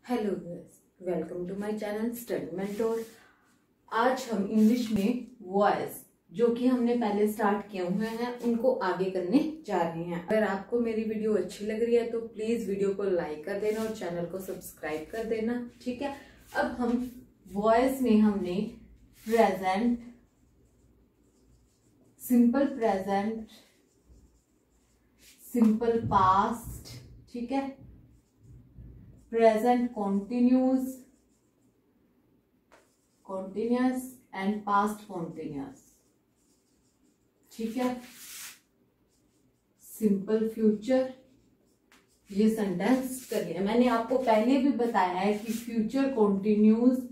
Hello guys, welcome to my channel study mentor. आज हम English में वॉइस जो कि हमने पहले स्टार्ट किए हुए हैं उनको आगे करने जा रहे हैं। अगर आपको मेरी वीडियो अच्छी लग रही है तो प्लीज वीडियो को लाइक कर देना और चैनल को सब्सक्राइब कर देना, ठीक है। अब हम वॉइस में हमने present, simple present, simple past, ठीक है, present continuous, continuous and past continuous, ठीक है, सिंपल फ्यूचर। ये सेंटेंस करिए। मैंने आपको पहले भी बताया है कि future continuous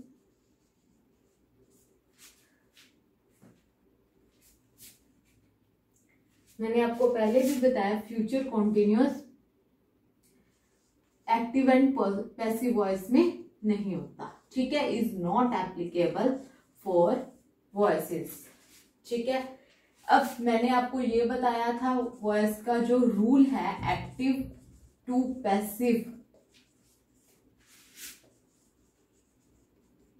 future continuous active and passive voice में नहीं होता, ठीक है, is not applicable for voices, ठीक है। अब मैंने आपको ये बताया था वॉइस का जो रूल है एक्टिव टू पैसिव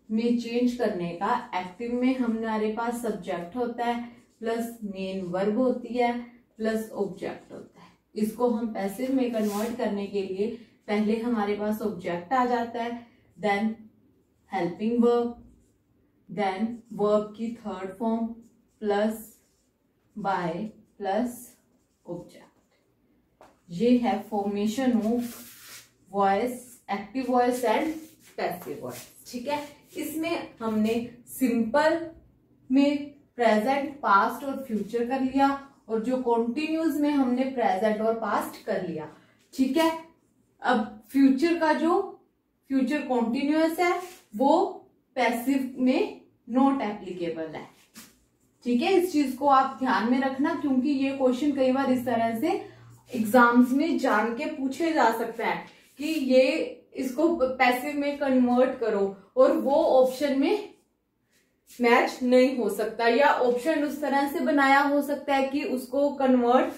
में चेंज करने का। एक्टिव में हमारे पास सब्जेक्ट होता है प्लस मेन वर्ब होती है प्लस ऑब्जेक्ट होता है। इसको हम पैसिव में कन्वर्ट करने के लिए पहले हमारे पास ऑब्जेक्ट आ जाता है, then helping verb, then verb की third form plus by plus object. ये है formation of voice, active voice and passive voice, ठीक है। इसमें हमने सिंपल में प्रेजेंट, पास्ट और फ्यूचर कर लिया और जो कॉन्टिन्यूस में हमने प्रेजेंट और पास्ट कर लिया, ठीक है। अब फ्यूचर का जो फ्यूचर कॉन्टिन्यूअस है वो पैसिव में नॉट एप्लीकेबल है, ठीक है। इस चीज को आप ध्यान में रखना क्योंकि ये क्वेश्चन कई बार इस तरह से एग्जाम्स में जान के पूछे जा सकता है कि ये इसको पैसिव में कन्वर्ट करो और वो ऑप्शन में मैच नहीं हो सकता या ऑप्शन उस तरह से बनाया हो सकता है कि उसको कन्वर्ट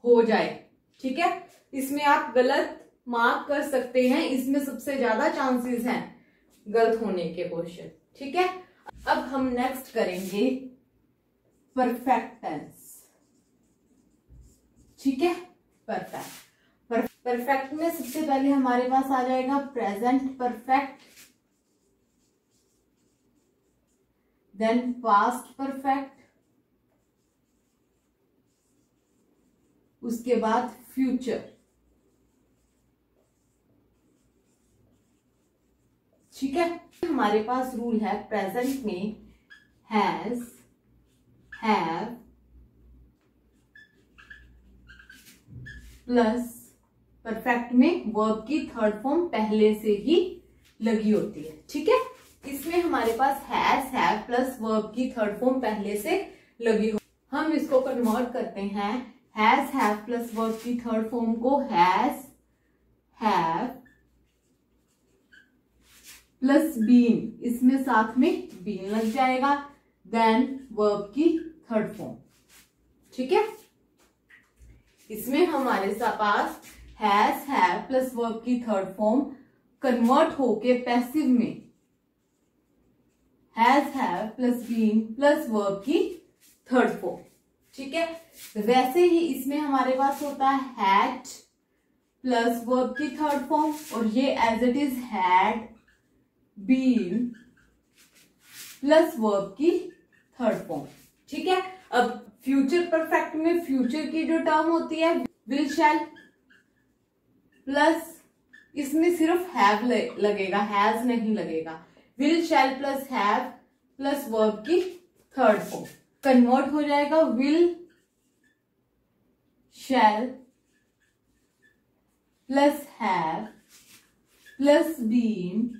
हो जाए, ठीक है। इसमें आप गलत मार्क कर सकते हैं, इसमें सबसे ज्यादा चांसेस हैं गलत होने के क्वेश्चन, ठीक है। अब हम नेक्स्ट करेंगे परफेक्ट टेंस, ठीक है। परफेक्ट में सबसे पहले हमारे पास आ जाएगा present perfect, then past perfect, उसके बाद फ्यूचर, ठीक है। हमारे पास रूल है प्रेजेंट में हैज, हैव प्लस परफेक्ट में वर्ब की थर्ड फॉर्म पहले से ही लगी होती है, ठीक है। इसमें हमारे पास हैज, हैव प्लस वर्ब की थर्ड फॉर्म पहले से लगी हो। हम इसको कन्वर्ट करते हैं हैज, हैव प्लस वर्ब की थर्ड फॉर्म को हैज, हैव प्लस बीन, इसमें साथ में बीन लग जाएगा, देन वर्ब की थर्ड फॉर्म, ठीक है। इसमें हमारे पास हैज, हैव प्लस वर्ब की थर्ड फॉर्म कन्वर्ट होके पैसिव में has, have plus been plus verb की थर्ड फॉर्म, ठीक है। वैसे ही इसमें हमारे पास होता है हैड प्लस वर्ब की थर्ड फॉर्म और ये as it is had been plus verb की थर्ड फॉर्म, ठीक है। अब फ्यूचर परफेक्ट में फ्यूचर की जो टर्म होती है विल, शैल प्लस इसमें सिर्फ हैव लगेगा, हैज नहीं लगेगा। Will, shall plus have plus verb की थर्ड फॉर्म कन्वर्ट हो जाएगा will, shall plus have plus been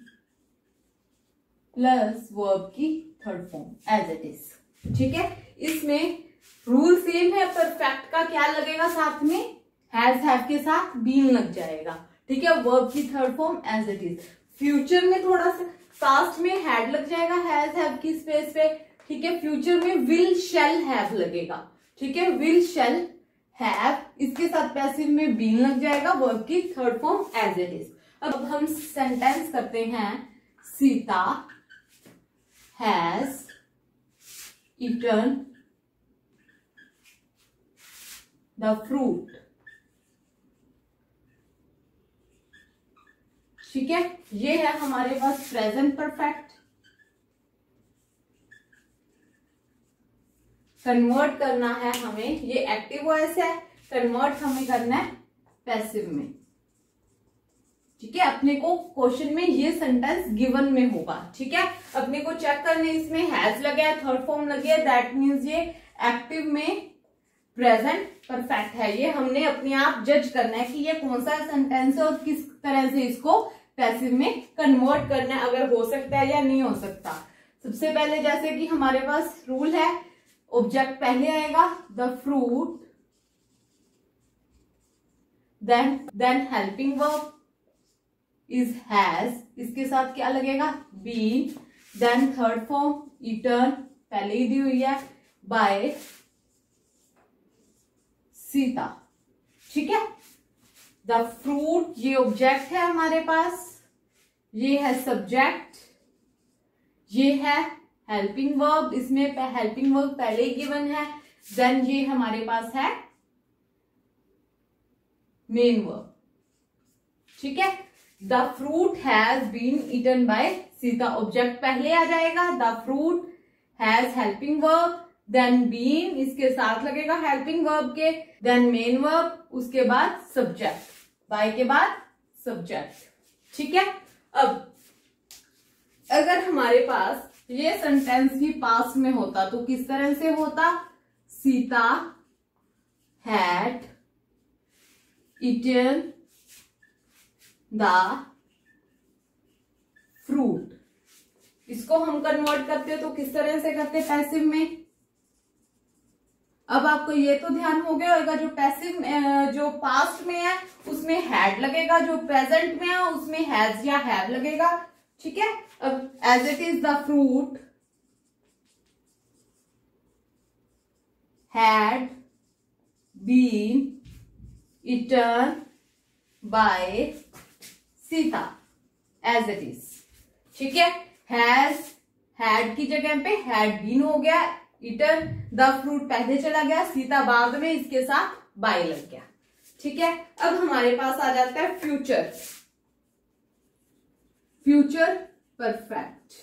plus verb की third form as it is, ठीक है। इसमें रूल सेम है, परफेक्ट का क्या लगेगा साथ में, हैज, हैव के साथ बीन लग जाएगा, ठीक है, वर्ब की third form as it is. Future में थोड़ा सा पास्ट में हैड लग जाएगा हैज, हैव की स्पेस पे, ठीक है। फ्यूचर में विल, शैल हैव लगेगा, ठीक है, विल, शैल हैव, इसके साथ पैसिव में बीन लग जाएगा, वर्ब की third form as it is. अब हम सेंटेंस करते हैं, Sita has eaten the fruit. ठीक है, ये है हमारे पास प्रेजेंट परफेक्ट। कन्वर्ट करना है हमें, ये एक्टिव वॉइस है, कन्वर्ट हमें करना है पैसिव में। ठीक है, अपने को क्वेश्चन में ये सेंटेंस गिवन में होगा। ठीक है, अपने को चेक करने, इसमें हैज लगा है, थर्ड फॉर्म लगी है, दैट मीन्स ये एक्टिव में प्रेजेंट परफेक्ट है। ये हमने अपने आप जज करना है कि ये कौन सा सेंटेंस है और किस तरह से इसको पैसिव में कन्वर्ट करना है, अगर हो सकता है या नहीं हो सकता। सबसे पहले जैसे कि हमारे पास रूल है, ऑब्जेक्ट पहले आएगा, the fruit, then helping verb is has, इसके साथ क्या लगेगा, been, then third form eaten, पहले ही दी हुई है, बाय सीता। ठीक है, द फ्रूट ये ऑब्जेक्ट है हमारे पास, ये है सब्जेक्ट, ये है हेल्पिंग वर्ब, इसमें हेल्पिंग वर्ब पहले ही गिवन है, देन ये हमारे पास है मेन वर्ब। ठीक है, the fruit has been eaten by Sita, object पहले आ जाएगा, the fruit has helping verb, then been इसके साथ लगेगा हेल्पिंग वर्ब के, देन मेन वर्ब, उसके बाद सब्जेक्ट, बाय के बाद सब्जेक्ट। ठीक है, अब अगर हमारे पास ये सेंटेंस ही पास्ट में होता तो किस तरह से होता, Sita had eaten the fruit. इसको हम कन्वर्ट करते तो किस तरह से करते, पैसिव में। अब आपको ये तो ध्यान हो गया होगा, जो पैसिव जो पास्ट में है उसमें हैड लगेगा, जो प्रेजेंट में है उसमें हैज या हैव लगेगा। ठीक है, अब as it is the fruit had been eaten by Sita, as it is. ठीक है, हैज हैड की जगह पे हैड बीन हो गया, ईटन द फ्रूट पहले चला गया, सीता बाद में, इसके साथ बाय लग गया। ठीक है, अब हमारे पास आ जाता है फ्यूचर, फ्यूचर परफेक्ट।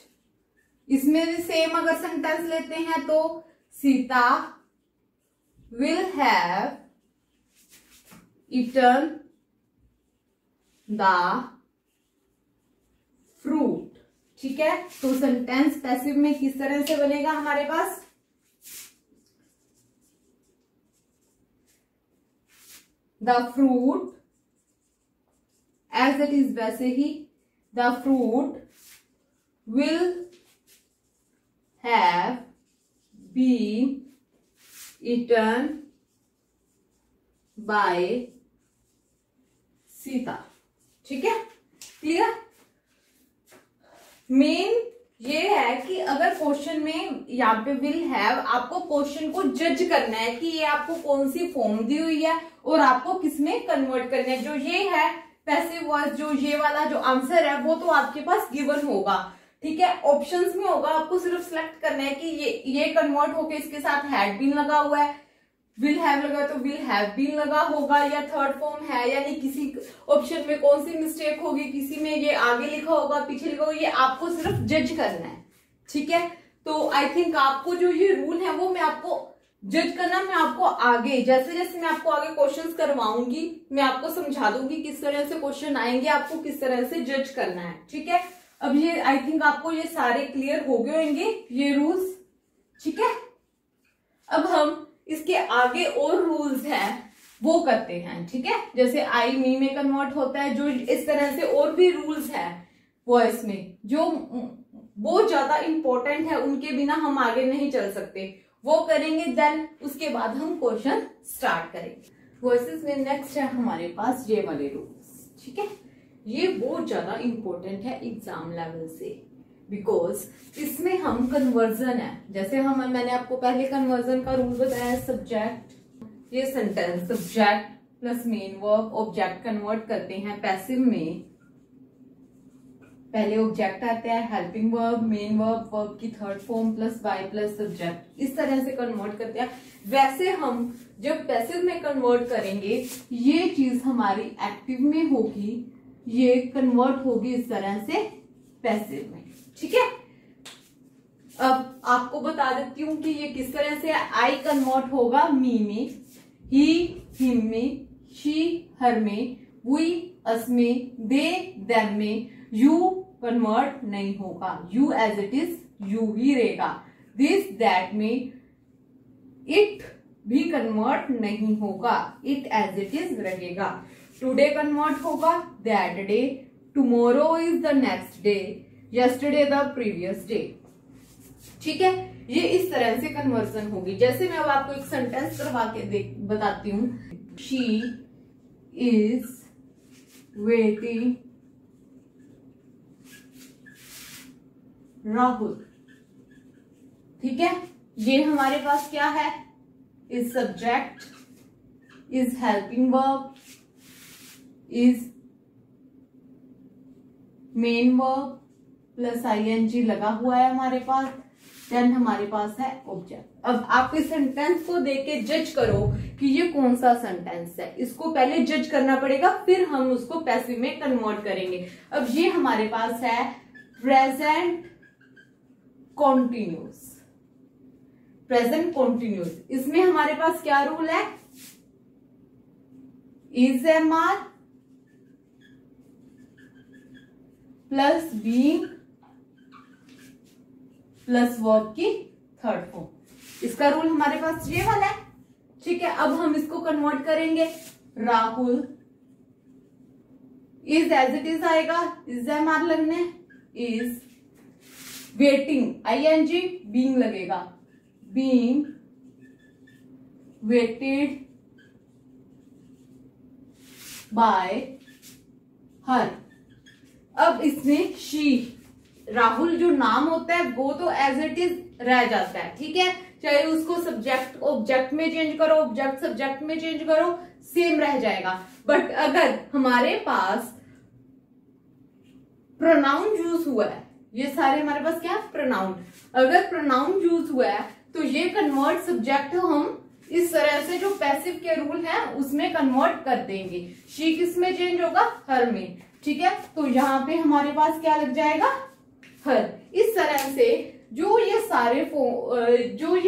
इसमें भी सेम अगर सेंटेंस लेते हैं तो Sita will have eaten the fruit. ठीक है, तो सेंटेंस पैसिव में किस तरह से बनेगा हमारे पास, the fruit, as it is वैसे ही, the fruit will have been eaten by Sita. ठीक है, क्लियर। मेन ये है कि अगर क्वेश्चन में यहाँ पे विल हैव, आपको क्वेश्चन को जज करना है कि ये आपको कौन सी फॉर्म दी हुई है और आपको किसमें कन्वर्ट करना है। जो ये है पैसिव वॉइस, जो ये वाला जो आंसर है वो तो आपके पास गिवन होगा। ठीक है, ऑप्शंस में होगा, आपको सिर्फ सिलेक्ट करना है कि ये कन्वर्ट होके इसके साथ हैड बीन लगा हुआ है, विल हैव लगा तो विल हैव बीन लगा होगा, या थर्ड फॉर्म है, यानी किसी ऑप्शन में कौन सी मिस्टेक होगी, किसी में ये आगे लिखा होगा पीछे लिखा होगा, ये आपको सिर्फ जज करना है। ठीक है, तो आई थिंक आपको जो ये रूल है वो मैं आपको जज करना, मैं आपको आगे जैसे जैसे मैं आपको आगे क्वेश्चंस करवाऊंगी मैं आपको समझा दूंगी किस तरह से क्वेश्चन आएंगे, आपको किस तरह से जज करना है। ठीक है, अब ये आई थिंक आपको ये सारे क्लियर हो गए होंगे ये रूल्स। ठीक है, अब हम इसके आगे और रूल्स हैं वो करते हैं। ठीक है, जैसे आई मी में कन्वर्ट होता है, जो इस तरह से और भी रूल्स हैं वॉइस में जो बहुत ज्यादा इंपॉर्टेंट है, उनके बिना हम आगे नहीं चल सकते, वो करेंगे। देन उसके बाद हम क्वेश्चन स्टार्ट करेंगे। वॉइसेस में नेक्स्ट है हमारे पास ये वाले रूल्स। ठीक है, ये बहुत ज्यादा इंपॉर्टेंट है एग्जाम लेवल से, बिकॉज इसमें हम कन्वर्जन है, जैसे मैंने आपको पहले कन्वर्जन का रूल बताया, सब्जेक्ट, ये sentence subject plus main verb object convert करते हैं पैसिव में, पहले ऑब्जेक्ट आता है, helping verb, main verb, verb की third form plus by plus subject, इस तरह से कन्वर्ट करते हैं। वैसे हम जब पैसिव में कन्वर्ट करेंगे ये चीज हमारी एक्टिव में होगी, ये कन्वर्ट होगी इस तरह से पैसिव में। ठीक है, अब आपको बता देती हूं कि ये किस तरह से आई कन्वर्ट होगा मी में, ही हिम में, शी हर में, वी अस में, दे देम में। यू कन्वर्ट नहीं होगा, you as it is you ही रहेगा। दिस दैट में इट भी कन्वर्ट नहीं होगा, इट एज इट इज रहेगा। टुडे कन्वर्ट होगा that day, tomorrow is the next day, yesterday the previous day. ठीक है, ये इस तरह से कन्वर्जन होगी। जैसे मैं अब आपको एक सेंटेंस करवा के बताती हूँ। She is waiting Rahul. ठीक है, ये हमारे पास क्या है, is subject, is helping verb, is main verb plus ING लगा हुआ है हमारे पास, देन हमारे पास है ऑब्जेक्ट। अब आप इस सेंटेंस को देख के जज करो कि ये कौन सा सेंटेंस है। इसको पहले जज करना पड़ेगा, फिर हम उसको पैसिव में कन्वर्ट करेंगे। अब ये हमारे पास है प्रेजेंट कॉन्टिन्यूस, प्रेजेंट कॉन्टिन्यूस। इसमें हमारे पास क्या रूल है, is am are plus being plus verb की थर्ड फॉर्म। इसका रूल हमारे पास ये वाला है। ठीक है, अब हम इसको कन्वर्ट करेंगे। Rahul is as it is आएगा, इज एम आर लगने, इज वेटिंग आईएनजी, बीइंग लगेगा, बीइंग वेटेड बाय हर। अब इसमें शी, राहुल जो नाम होता है वो तो एज इट इज रह जाता है। ठीक है, चाहे उसको सब्जेक्ट ऑब्जेक्ट में चेंज करो, ऑब्जेक्ट सब्जेक्ट में चेंज करो, सेम रह जाएगा। बट अगर हमारे पास प्रोनाउन यूज हुआ है, ये सारे हमारे पास क्या प्रोनाउन, अगर प्रोनाउन यूज हुआ है तो ये कन्वर्ट सब्जेक्ट हम इस तरह से जो पैसिव के रूल है उसमें कन्वर्ट कर देंगे। शी किस में चेंज होगा, हर में। ठीक है, तो यहाँ पे हमारे पास क्या लग जाएगा, हर। इस तरह से जो ये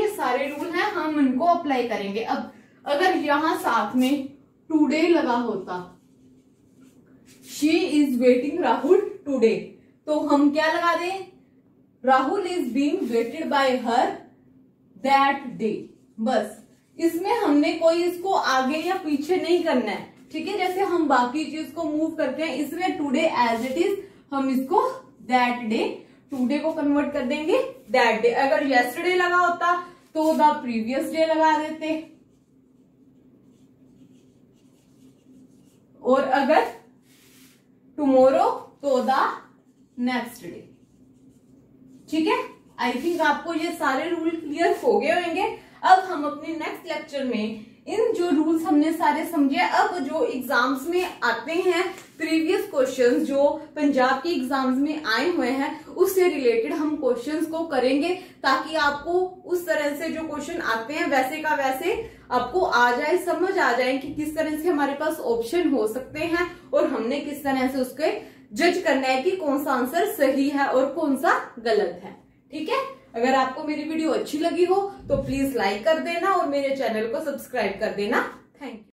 सारे रूल हैं हम इनको अप्लाई करेंगे। अब अगर यहां साथ में टुडे लगा होता, she is waiting Rahul today, तो हम क्या लगा दें, Rahul is being waited by her that day. बस इसमें हमने कोई इसको आगे या पीछे नहीं करना है। ठीक है, जैसे हम बाकी चीज को मूव करते हैं, इसमें टुडे एज इट इज हम इसको दैट डे, टुडे को कन्वर्ट कर देंगे दैट डे। अगर यस्टरडे लगा होता तो द प्रीवियस डे लगा देते, और अगर टुमारो तो द नेक्स्ट डे। ठीक है, आई थिंक आपको ये सारे रूल क्लियर हो गए होंगे। अब हम अपने नेक्स्ट लेक्चर में इन जो रूल्स हमने सारे समझे, अब जो एग्जाम्स में आते हैं प्रीवियस क्वेश्चंस जो पंजाब के एग्जाम्स में आए हुए हैं उससे रिलेटेड हम क्वेश्चंस को करेंगे, ताकि आपको उस तरह से जो क्वेश्चन आते हैं वैसे का वैसे आपको आ जाए, समझ आ जाए कि किस तरह से हमारे पास ऑप्शन हो सकते हैं और हमने किस तरह से उसके जज करना है कि कौन सा आंसर सही है और कौन सा गलत है। ठीक है, अगर आपको मेरी वीडियो अच्छी लगी हो तो प्लीज लाइक कर देना और मेरे चैनल को सब्सक्राइब कर देना। Thank you.